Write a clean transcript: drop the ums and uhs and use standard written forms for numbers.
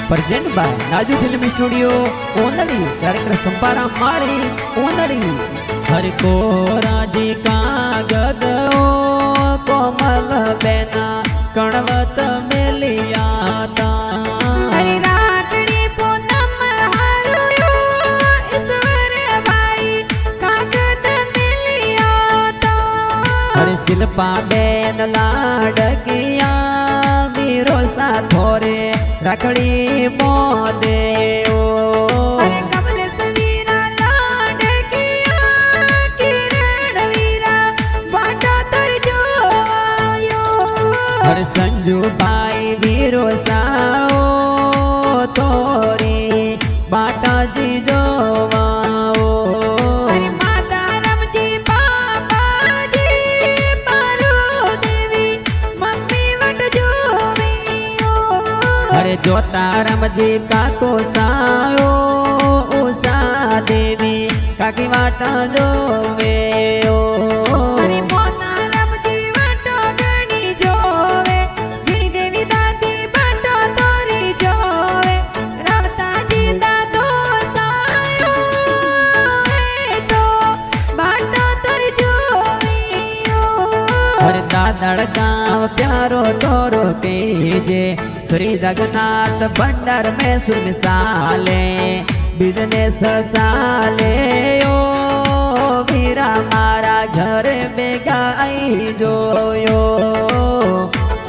Present by Naju film studio ओंदड़ी director संपारा माड़ी ओंदड़ी हर को राजी का गदो कोमल बेना कणवत मेलिया ता हरे रागड़ी पूनम हारुयो ईश्वर भाई कागद मिलिया ता हर शिल्पा बेन लाडकिया वीरो सा थोरे रखड़ी मोदे ओ हरे कमल सवीरा लाडकिया किरण वीरा बाटा तर जो आयो हर संजू भाई वीरो साओ तोरी बाटा जी जो वाओ हरे माता रमजी बाबा जी पारो देवी मम्मी वट जो हरे जोता रमजी काको साओ उषा देवी काकी वाटा जो वे ओ हरे मोता रमजी वाटो गणी जोवे गणी देवी दादी बाटो तोरी जोवे रावता जी दादो सायो ए तो बाटो तोरी जोवियो हर दादड़ गाँव प्यारो तोरो केजे श्री जगन्नाथ भंडार में सुर मिसाले बिजनेस साले ओ वीरा मारा घर में गाई जोयो।